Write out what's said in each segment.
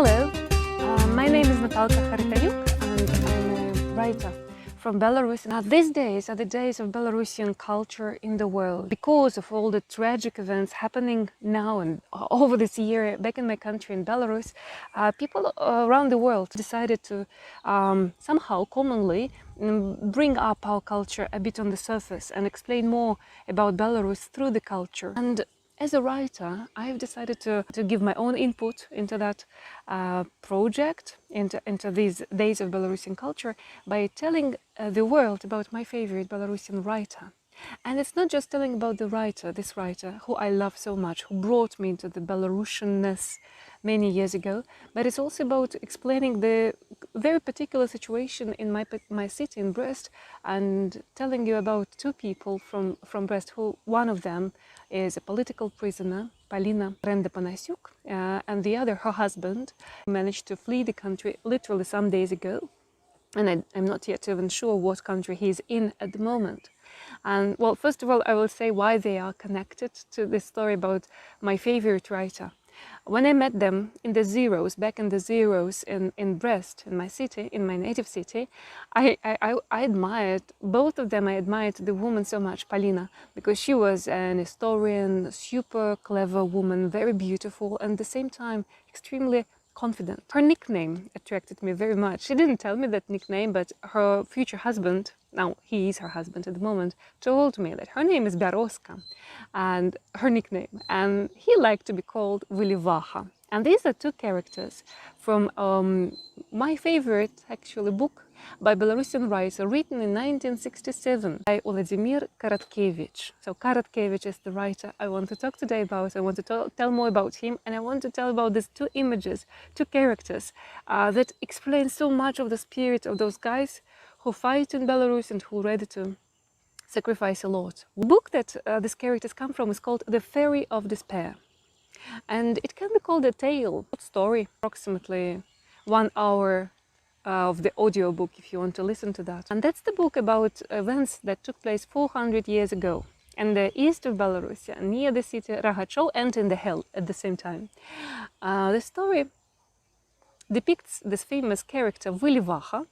Hello, my name is Karatkevich and I'm a writer from Belarus. Now, these days are the days of Belarusian culture in the world. Because of all the tragic events happening now and over this year back in my country in Belarus, people around the world decided to somehow commonly bring up our culture a bit on the surface and explain more about Belarus through the culture. And as a writer, I've decided to give my own input into that project, into these days of Belarusian culture, by telling the world about my favorite Belarusian writer. And it's not just telling about the writer, this writer, who I love so much, who brought me into the Belarusianness many years ago, but it's also about explaining the very particular situation in my city, in Brest, and telling you about two people from Brest, who one of them is a political prisoner, Polina Panasiuk, and the other, her husband, managed to flee the country literally some days ago. And I'm not yet even sure what country he's in at the moment. And well, first of all, I will say why they are connected to this story about my favorite writer. When I met them in the zeros, back in the zeros in Brest, in my city, in my native city, I admired both of them. I admired the woman so much, Polina, because she was an historian, super clever woman, very beautiful, and at the same time extremely confident. Her nickname attracted me very much. She didn't tell me that nickname, but her future husband, now he is her husband at the moment, told me that her name is Beroska, and her nickname, and he liked to be called Vylivaha. And these are two characters from my favorite, actually, book by Belarusian writer written in 1967 by Uladzimir Karatkevich. So Karatkevich is the writer I want to talk today about. I want to tell more about him, and I want to tell about these two images, two characters that explain so much of the spirit of those guys who fight in Belarus and who are ready to sacrifice a lot. The book that these characters come from is called The Ferry of Despair. And it can be called a tale, a story, approximately 1 hour of the audiobook if you want to listen to that. And that's the book about events that took place 400 years ago in the east of Belarus, near the city Rahachov, and in the hell at the same time. The story depicts this famous character Vylivaha,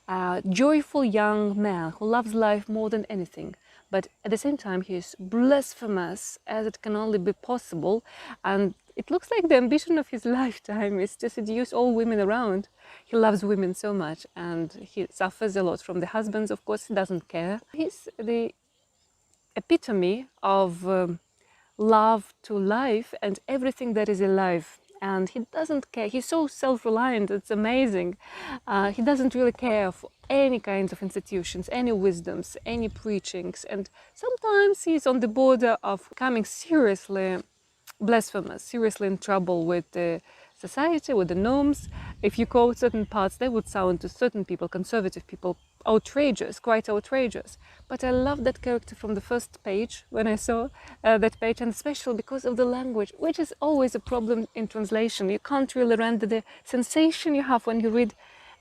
a joyful young man who loves life more than anything. But at the same time, he is blasphemous as it can only be possible, and it looks like the ambition of his lifetime is to seduce all women around. He loves women so much, and he suffers a lot from the husbands. Of course, he doesn't care. He's the epitome of love to life and everything that is alive. And he doesn't care. He's so self-reliant, it's amazing. He doesn't really care for any kinds of institutions, any wisdoms, any preachings. And sometimes he's on the border of becoming seriously blasphemous, seriously in trouble with the society, with the norms. If you quote certain parts, they would sound to certain people, conservative people, outrageous, quite outrageous. But I love that character from the first page when I saw that page, and especially because of the language, which is always a problem in translation. You can't really render the sensation you have when you read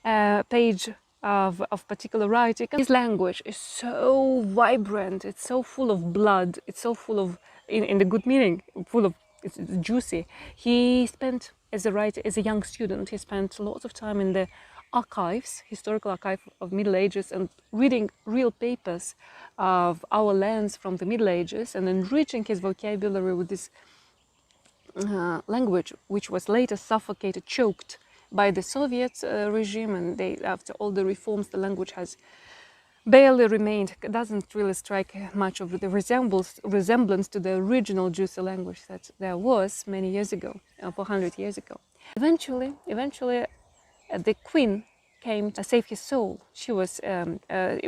a page of particular writing. His language is so vibrant, it's so full of blood, it's so full of, in the good meaning, full of, it's juicy. He spent, as a writer, as a young student, he spent lots of time in the archives, historical archive of Middle Ages, and reading real papers of our lands from the Middle Ages, and enriching his vocabulary with this language, which was later suffocated, choked by the Soviet regime. And after all the reforms, the language has barely remained. It doesn't really strike much of the resemblance to the original juicy language that there was many years ago, 400 years ago. Eventually, the queen came to save his soul. She was,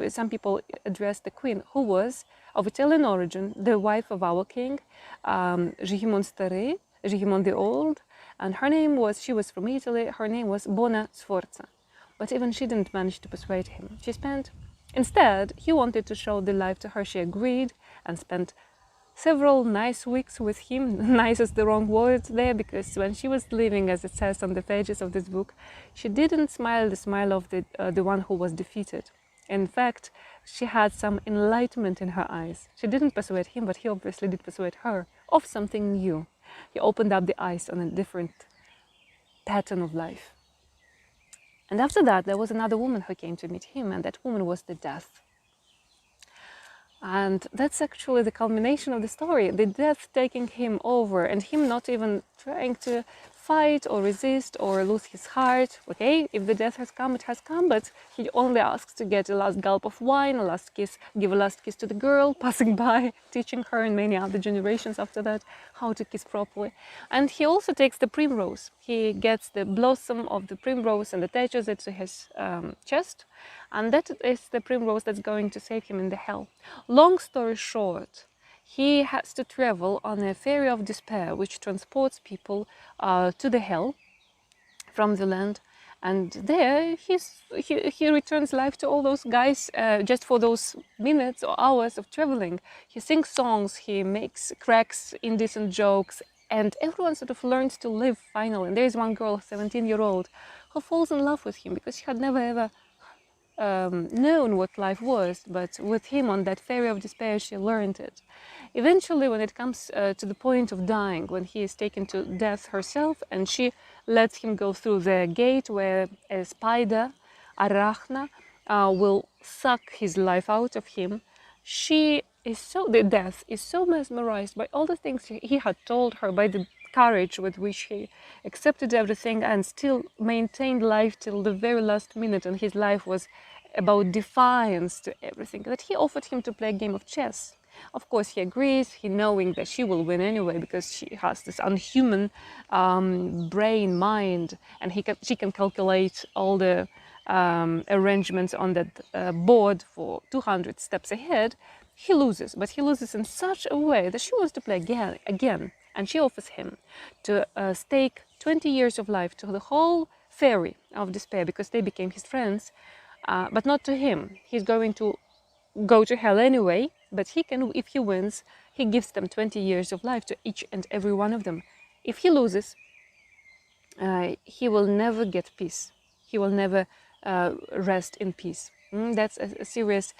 some people addressed the queen, who was of Italian origin, the wife of our king, Zhigimond the Old, and her name was, she was from Italy, her name was Bona Sforza. But even she didn't manage to persuade him. Instead, he wanted to show the life to her. She agreed and spent several nice weeks with him. Nice is the wrong word there, because when she was leaving, as it says on the pages of this book, she didn't smile the smile of the one who was defeated. In fact, she had some enlightenment in her eyes. She didn't persuade him, but he obviously did persuade her of something new. He opened up the eyes on a different pattern of life. And after that, there was another woman who came to meet him, and that woman was the death. And that's actually the culmination of the story, the death taking him over and him not even trying to fight or resist or lose his heart. Okay, if the death has come, it has come, but he only asks to get a last gulp of wine, a last kiss, give a last kiss to the girl passing by, teaching her and many other generations after that how to kiss properly. And he also takes the primrose. He gets the blossom of the primrose and attaches it to his chest. And that is the primrose that's going to save him in the hell. Long story short, he has to travel on a Ferry of Despair, which transports people to the hell from the land. And there he returns life to all those guys just for those minutes or hours of traveling. He sings songs, he makes cracks, indecent jokes, and everyone sort of learns to live finally. And there's one girl, 17-year-old, who falls in love with him because she had never ever known what life was, but with him on that Ferry of Despair she learned it. Eventually, when it comes to the point of dying, when he is taken to death herself and she lets him go through the gate where a spider, Arachna, will suck his life out of him, the death is so mesmerized by all the things he had told her, by the courage with which he accepted everything and still maintained life till the very last minute, and his life was about defiance to everything, that he offered him to play a game of chess. Of course he agrees, he knowing that she will win anyway because she has this unhuman brain, mind, and she can calculate all the arrangements on that board for 200 steps ahead. He loses, but he loses in such a way that she wants to play again. And she offers him to stake 20 years of life to the whole Ferry of Despair because they became his friends, but not to him. He's going to go to hell anyway, but he can, if he wins, he gives them 20 years of life to each and every one of them. If he loses, he will never get peace. He will never rest in peace. That's a serious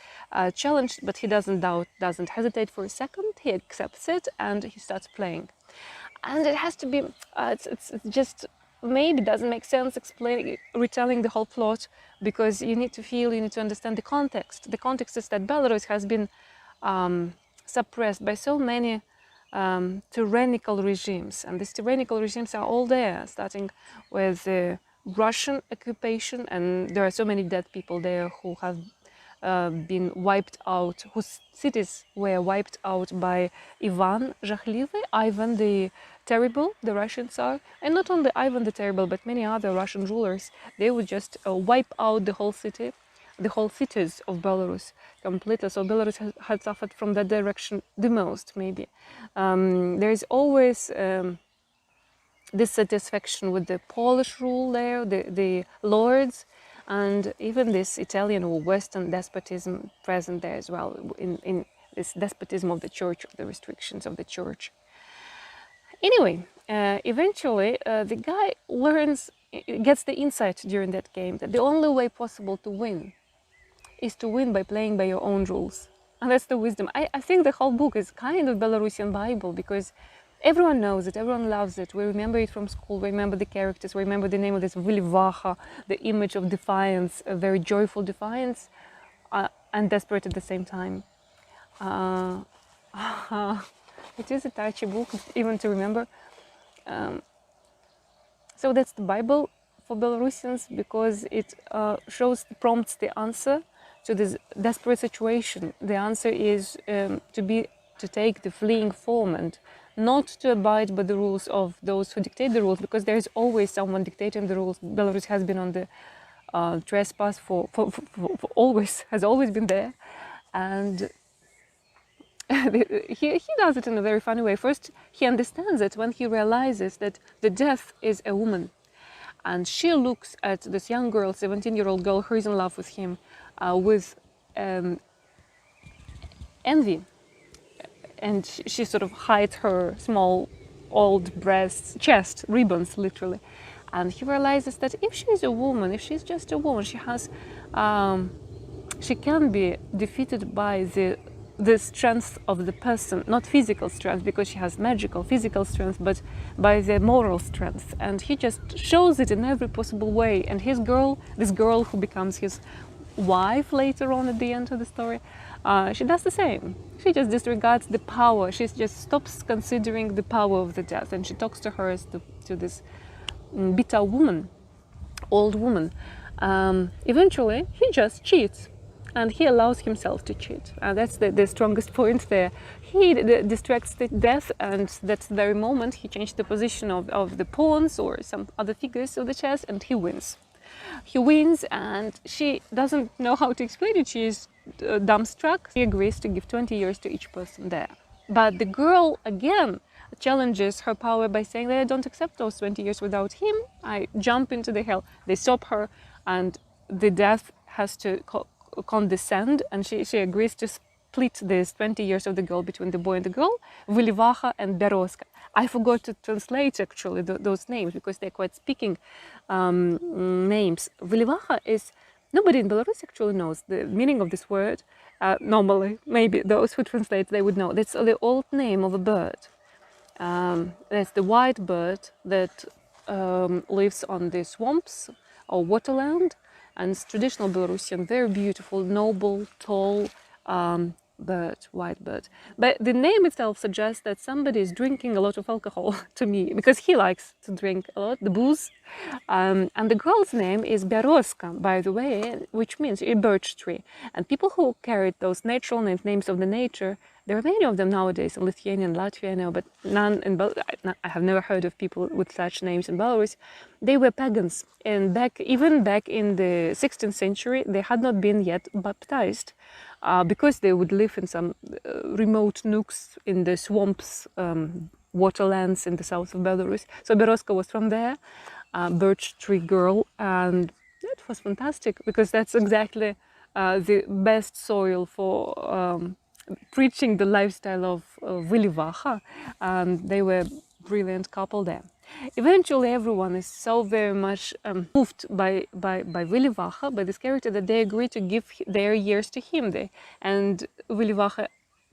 challenge, but he doesn't doubt, doesn't hesitate for a second. He accepts it and he starts playing. And it has to be, it's just maybe doesn't make sense retelling the whole plot, because you need to understand the context. The context is that Belarus has been suppressed by so many tyrannical regimes, and these tyrannical regimes are all there, starting with the Russian occupation, and there are so many dead people there who have been wiped out, whose cities were wiped out by Ivan the Terrible, the Russian Tsar, and not only Ivan the Terrible, but many other Russian rulers. They would just wipe out the whole city, the whole cities of Belarus completely. So Belarus had suffered from that direction the most, maybe. There is always dissatisfaction with the Polish rule there, the lords, and even this Italian or Western despotism present there as well, in this despotism of the church, of the restrictions of the church. Anyway, eventually the guy gets the insight during that game that the only way possible to win is to win by playing by your own rules. And that's the wisdom. I think the whole book is kind of Belarusian Bible, because everyone knows it, everyone loves it. We remember it from school, we remember the characters, we remember the name of this Vylivacha, the image of defiance, a very joyful defiance, and desperate at the same time. It is a touchy book, even to remember. So that's the Bible for Belarusians, because it prompts the answer to this desperate situation. The answer is to take the fleeing form and not to abide by the rules of those who dictate the rules, because there is always someone dictating the rules. Belarus has been on the trespass for always, has always been there. And he does it in a very funny way. First, he understands it when he realizes that the death is a woman. And she looks at this young girl, 17-year-old girl, who is in love with him, with envy. And she sort of hides her small old chest, ribbons, literally. And he realizes that if she's a woman, if she's just a woman, she can be defeated by the the strength of the person, not physical strength because she has magical physical strength, but by the moral strength. And he just shows it in every possible way. And this girl who becomes his wife later on at the end of the story, she does the same. She just disregards the power. She just stops considering the power of the death, and she talks to her as to this bitter woman, old woman. Eventually, he just cheats, and he allows himself to cheat. And that's the strongest point there. He distracts the death, and that's the very moment he changed the position of the pawns or some other figures of the chess, and he wins. He wins, and she doesn't know how to explain it. She is dumbstruck. He agrees to give 20 years to each person there. But the girl, again, challenges her power by saying that I don't accept those 20 years without him. I jump into the hell. They stop her, and the death has to condescend, and she agrees to split these 20 years of the girl between the boy and the girl, Vylivacha and Beroska. I forgot to translate actually those names because they're quite speaking names. Vylivacha is, nobody in Belarus actually knows the meaning of this word. Normally, maybe those who translate, they would know. That's the old name of a bird. That's the white bird that lives on the swamps or waterland, and it's traditional Belarusian, very beautiful, noble, tall bird, white bird. But the name itself suggests that somebody is drinking a lot of alcohol to me, because he likes to drink a lot, the booze. And the girl's name is Beroska, by the way, which means a birch tree. And people who carried those natural names, names of the nature, there are many of them nowadays in Lithuania and Latvia, I know, but none in I have never heard of people with such names in Belarus. They were pagans, and even back in the 16th century, they had not been yet baptized, because they would live in some remote nooks in the swamps, waterlands in the south of Belarus. So Beroska was from there, birch tree girl, and it was fantastic because that's exactly the best soil for preaching the lifestyle of Vylivacha, and they were a brilliant couple there. Eventually, everyone is so very much moved by Vylivacha, by this character, that they agree to give their years to him. And Vylivacha,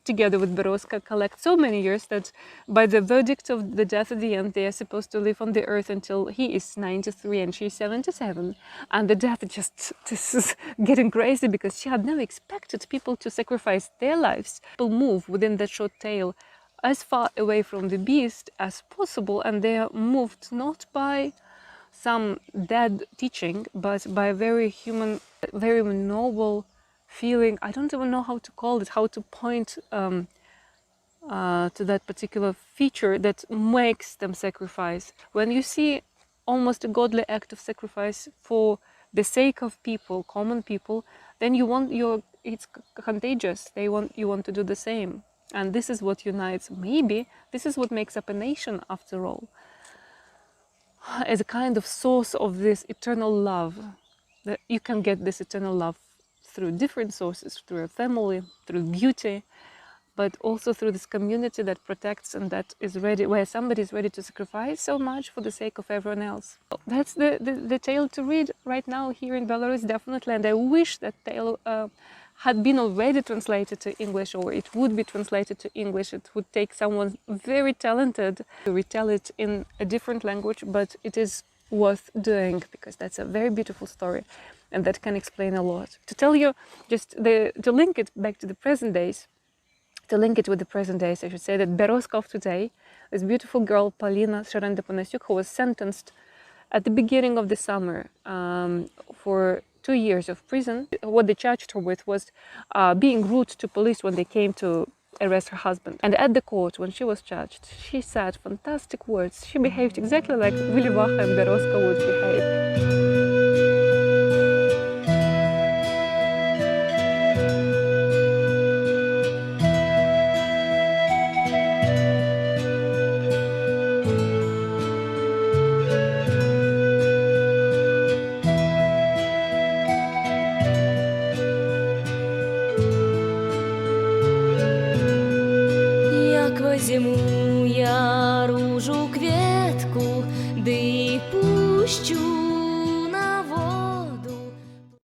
together with Beroska, collect so many years that by the verdict of the death at the end, they are supposed to live on the earth until he is 93 and she is 77. And the death this is getting crazy because she had never expected people to sacrifice their lives. People move within that short tale as far away from the beast as possible, and they are moved not by some dead teaching, but by a very human, very noble feeling. I don't even know how to call it, how to point to that particular feature that makes them sacrifice. When you see almost a godly act of sacrifice for the sake of people, common people, then it's contagious. You want to do the same. And this is what unites. Maybe this is what makes up a nation after all, as a kind of source of this eternal love. That you can get this eternal love through different sources, through a family, through beauty, but also through this community that protects and that is ready, where somebody is ready to sacrifice so much for the sake of everyone else. That's the tale to read right now here in Belarus, definitely. And I wish that tale had been already translated to English, or it would be translated to English. It would take someone very talented to retell it in a different language, but it is worth doing because that's a very beautiful story and that can explain a lot. To tell you, to link it back to the present days, I should say that Beroska of today, this beautiful girl, Polina Sharanda-Panasiuk, who was sentenced at the beginning of the summer for 2 years of prison. What they charged her with was being rude to police when they came to arrest her husband. And at the court, when she was charged, she said fantastic words. She behaved exactly like Vylivacha and Beroska would behave.